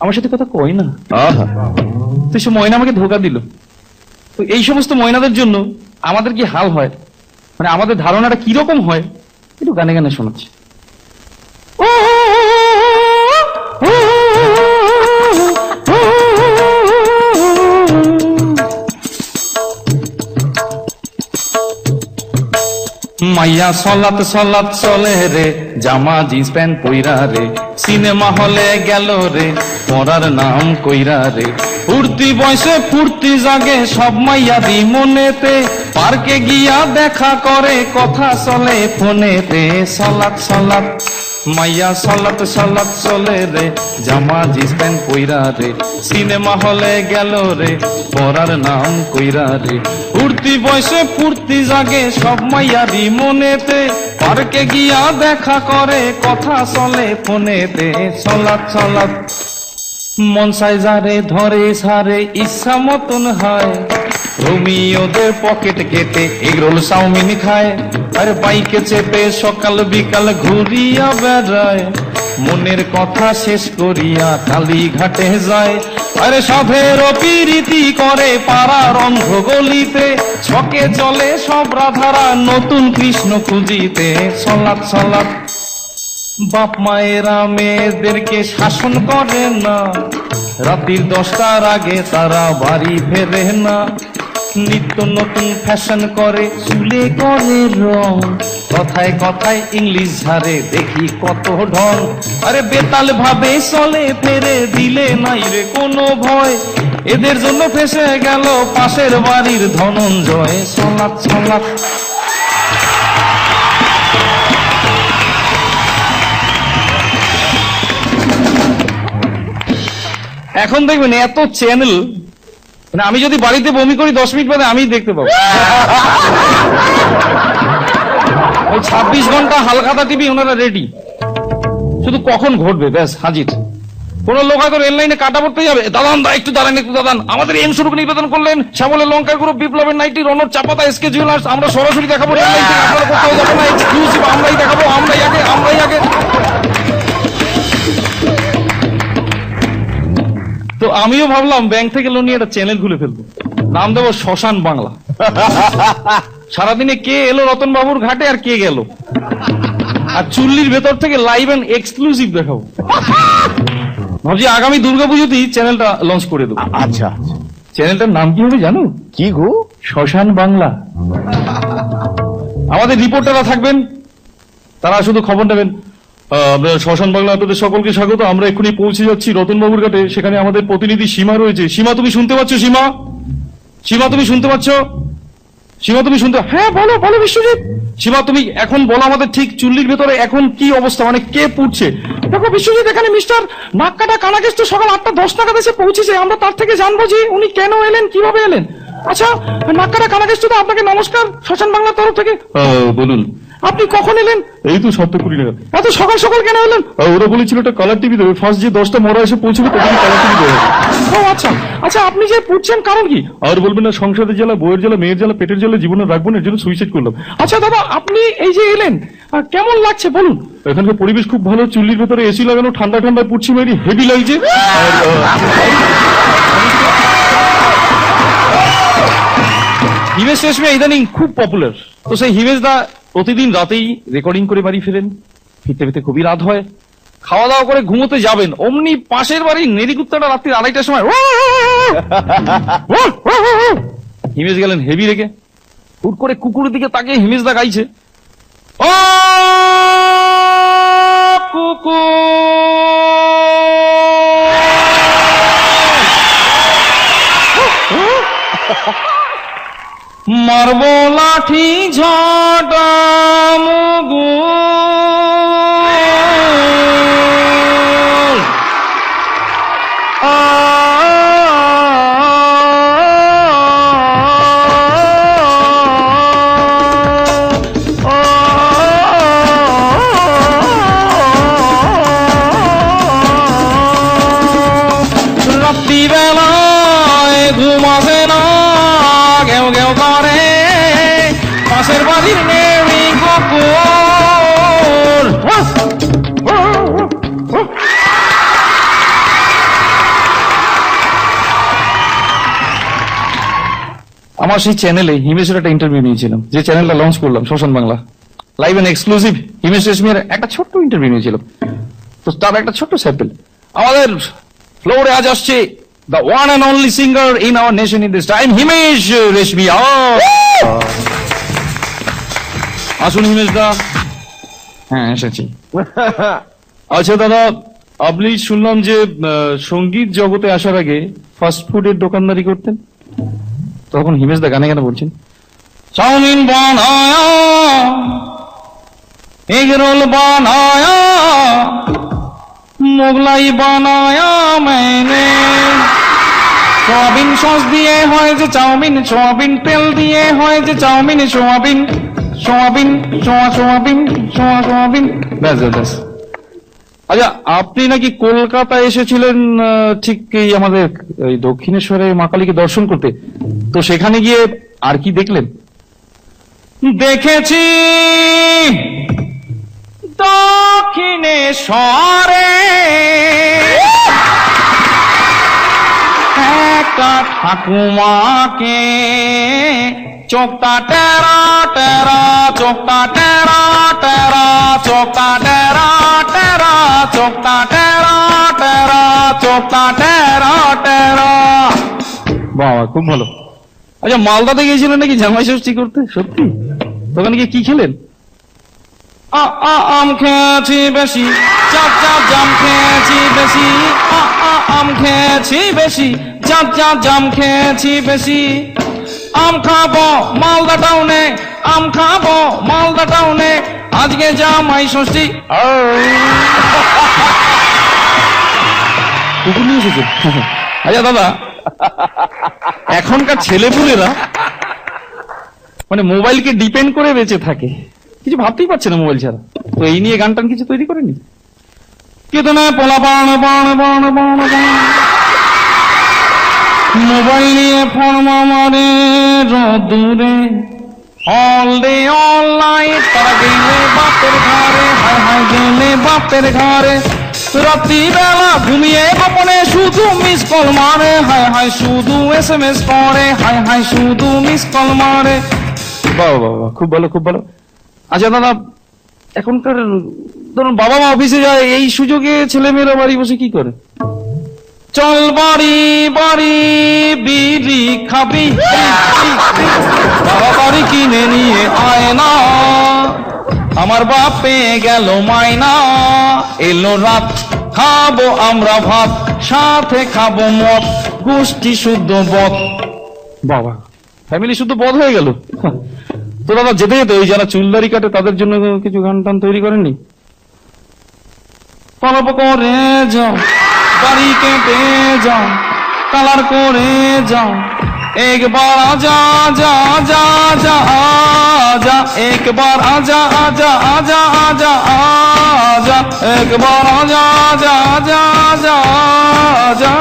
আমার সাথে কথা কয় না। তো সে ময়না আমাকে ধোকা দিল। তো এই সমস্ত ময়নাদের জন্য আমাদের কি হাল হয়, মানে আমাদের ধারণাটা কিরকম হয়, একটু গানে গানে শোনাচ্ছি। মাইয়া সলাত সলাত চলে রে, জামা জিন্স প্যান্ট পইরা রে, সিনেমা হলে গেল রে, পড়ার নাম কইরা রে। ফুর্তি বয়সে ফুর্তি জাগে সব মাইয়াদি মনেতে, পার্কে গিয়া দেখা করে কথা চলে ফোনেতে। সলাত সলাত মাইয়া সলাত সলাত চলে রে, জামা জিন্স প্যান্ট পইরা রে, সিনেমা হলে গেল রে, পড়ার নাম কইরা রে। ফুর্তি বয়সে ফুর্তি জাগে সব মাইয়ারি মনেতে, পার্কে গিয়া দেখা করে কথা চলে ফোনেতে। সলাত সলাত মন চাই যারে ধরে সারে ইচ্ছা মতন হয়, রোমিওদের পকেট কেটে এগরোল চাউমিন খায়, আর বাইকে চেপে সকাল বিকাল ঘুরিয়া বেড়ায়, মনের কথা শেষ করিয়া কালীঘাটে যায়। আরে সাধের পিরিতি করে পাড়ার অন্ধ গলিতে, ছকে চলে সব রাধারা নতুন কৃষ্ণ খুঁজিতে। সলাত সলাত বাপ মায়েরা মেয়েদেরকে শাসন করে না, রাত্রির 10টার আগে তারা বাড়ি ফেরে না, নিত্য নতুন ফ্যাশন করে চুলে করে রং, কথায় কথায় ইংলিশ ঝাড়ে দেখি কত ঢং। আরে বেতাল ভাবে চলে ফেরে দিলে নাই রে কোনো ভয়, এদের জন্য ফেসে গেল পাশের বাড়ির ধনঞ্জয়। সলাত সলাত এখন দেখবেন এত চ্যানেল, মানে আমি যদি বাড়িতে বমি করি 10 মিনিট বাদে আমি দেখতে পাবো। ওই 26 ঘন্টা হালখাতা টিভি ওনারা রেডি, শুধু কখন ঘটবে ব্যাস হাজির। কোন লোক হয়তো রেল লাইনে কাটা পড়তে যাবে, দাদান দা একটু দাঁড়ান একটু দাদান, আমাদের এম স্বরূপ নিবেদন করলেন শ্যামলের লঙ্কা গ্রুপ, বিপ্লবের নাইটি, রনর চাপাতা, এসকে জুয়েলার্স, আমরা সরাসরি দেখাবো রেল লাইন থেকে, আপনারা কোথাও যাবেন না, এক্সক্লুসিভ আমরাই দেখাবো, আমরাই আগে আমরাই আগে। তো আমিও ভাবলাম ব্যাংক থেকে লোন নিয়ে একটা চ্যানেল খুলে ফেলবো, নাম দেবো শ্মশান বাংলা। সারাদিনে কে এলো রতন বাবুর ঘাটে আর কে গেল, আর চুল্লির ভেতর থেকে লাইভ এন্ড এক্সক্লুসিভ দেখাবো। ভাবছি আগামী দুর্গাপুজোতেই চ্যানেলটা লঞ্চ করে দেবো। আচ্ছা, চ্যানেলটার নাম কি হবে জানো? কি গো? শ্মশান বাংলা। আমাদের রিপোর্টাররা থাকবেন, তারা শুধু খবর নেবেন। আমরা শ্মশান বাংলা আপনাদের সকলকে স্বাগত, আমরা এক্ষুনি পৌঁছে যাচ্ছি রতনবাবুর ঘাটে, সেখানে আমাদের প্রতিনিধি সীমা রয়েছে। সীমা তুমি শুনতে পাচ্ছ? সীমা, সীমা তুমি শুনতে পাচ্ছ? সীমা তুমি শুনতে, হ্যাঁ বলো বলো বিশ্বজিৎ। সীমা তুমি এখন বলো আমাদের ঠিক চুল্লির ভেতরে এখন কি অবস্থা, মানে কে পুড়ছে? দেখো বিশ্বজিৎ, এখানে মিস্টার নাককাটা কানাকেশ তো সকাল 8:10 নাগাদ এসে পৌঁছেছে, আমরা তার থেকে জানবো যে উনি কেন এলেন, কিভাবে এলেন। আচ্ছা নাককাটা কানাকেশ তো আপনাকে নমস্কার শ্মশান বাংলার তরফ থেকে। বলুন আপনি কখন এলেন? এই তো 7:20 নাগাদ। এত সকাল সকাল কেন এলেন? ওরা বলেছিল একটা কালার টিভি দেবে, ফার্স্ট যে 10টা মরা এসে পৌঁছবে তখন কালার টিভি দেবে। ও আচ্ছা আচ্ছা, আপনি যে পুড়ছেন কারণ কি? আর বলবেন না, সংসারের জ্বালা, বইয়ের জ্বালা, মেয়ের জ্বালা, পেটের জ্বালা জীবনে রাখবো না, এর জন্য সুইসাইড করলাম। আচ্ছা দাদা, আপনি এই যে এলেন কেমন লাগছে বলুন? এখানকার পরিবেশ খুব ভালো, চুল্লির ভেতরে এসি লাগানো, ঠান্ডা ঠান্ডা পুড়ছি, মেরি হেভি লাগছে। হিমেশ রেশমিয়া ইদানিং খুব পপুলার, তো সেই হিমেশ দা প্রতিদিন রাতেই রেকর্ডিং করে বাড়ি ফেরেন, ফিরতে ফিরতে খুবই রাত হয়, খাওয়া দাওয়া করে ঘুমোতে যাবেন, অমনি পাশের বাড়ির নেড়িকুত্তাটা রাত্রি 2:30টার সময় হিমেশ গেলেন হেভি রেখে, হুট করে কুকুরের দিকে তাকিয়ে হিমেশ দা গাইছে, ও কুকুর মারবো লাঠি ঝাঁটা মুগু রাত্রিবেলায় ঘুমাবে না, ঘেউ ঘেউ করে পাশের বাড়ির নেড়ি কুকুর, আমার সেই চ্যানেলে হিমেশের একটা ইন্টারভিউ নিয়েছিলাম, যে চ্যানেলটা লঞ্চ করলাম শ্মশান Bangla, live and exclusive. Himesh রেশমিয়ার একটা ছোট্ট ইন্টারভিউ নিয়েছিলাম, তো তার একটা ছোট্ট স্যাম্পল। আমাদের ফ্লোরে আজ আসছে the one and only singer in our nation in this time, Himesh Reshammiya. আসুন হিমেশ দা। হ্যাঁ এসেছি। আচ্ছা দাদা, আপনি শুনলাম যে সঙ্গীত জগতে আসার আগে ফাস্ট ফুডের দোকানদারি করতেন, তখন হিমেশ দা গানে গানে বলছেন, চাউমিন বানায়া, এগ রোল বানায়া, মোগলাই বানায়া मैंने, সোয়াবিন সস দিয়ে হয় যে চাউমিন, সোয়াবিন তেল দিয়ে হয় যে chowmein, soybean soybean soybean soybean, ব্যাস ব্যাস। আচ্ছা, আপনি নাকি কলকাতায় এসেছিলেন ঠিক এই আমাদের এই দক্ষিণেশ্বরে মা কালীকে দর্শন করতে, তো সেখানে গিয়ে আর কি দেখলেন? দেখেছি দক্ষিণেশ্বরে একটা ঠাকুমাকে, চোখটা টেরা টেরা, চোখটা টেরা টেরা, চোখটা টেরা টেরা, চোখটা টেরা টেরা, চোখটা টেরা টেরা। বাবা খুব ভালো। আচ্ছা, মালদাতে গিয়েছিলেন নাকি জামাই ষষ্ঠী করতে? সত্যি? ওখানে গিয়ে কি খেলেন? আম খেয়েছি বেশি, চাপ চাপ জাম খেয়েছি বেশি, আম খেয়েছি বেশি, চাপ চাপ জাম খেয়েছি বেশি। আম খাবো মালদা টাউনে, আম খাবো মালদা টাউনে, আজকে জামাই ষষ্ঠী। কুকুর নিয়ে এসেছে? আচ্ছা দাদা, এখনকার ছেলেপুলেরা মানে মোবাইলকে ডিপেন্ড করে বেঁচে থাকে, কিছু ভাবতেই পারছে না মোবাইল ছাড়া, তো এই নিয়ে গান টান কিছু তৈরি করেনি? কেতনা পোলা বান বান বান বান বান, মোবাইল নিয়ে ফোন মারে রোদুরে, অল ডে অল নাইট, তারা গেলে বাপের ঘরে, হায় হায় গেলে বাপের ঘরে, রাত্রি বেলা ঘুমিয়ে গোপনে শুধু মিস কল মারে, হায় হায় শুধু SMS করে, হায় হায় শুধু মিস কল মারে। বাবা বাবা, খুব ভালো খুব ভালো। আচ্ছা দাদা, এখনকার ধরুন বাবা মা অফিসে যায়, এই সুযোগে ছেলেমেয়েরা বাড়ি বসে কি করে? চল বাড়ি বাড়ি বিড়ি খাবি, বাড়ি কিনে নিয়ে আয় না, আমার বাপ পেয়ে গেল মাইনা, এলো রাত খাবো আমরা ভাত, সাথে খাবো মদ, গোষ্ঠী শুদ্ধ বদ। বাবা, ফ্যামিলি শুদ্ধ বদ হয়ে গেল। তো দাদা যেতে যেতে ওই যারা চুলদারি কাটে তাদের জন্য কিছু গান টান তৈরি করেননি? পরব করে যাও, দাড়ি কেটে যাও, কালার করে যাও, একবার আজা আজা আজা আজা আজা, একবার আজা আজা আজা আজা আজা, একবার আজা আজা আজা আজা আজা।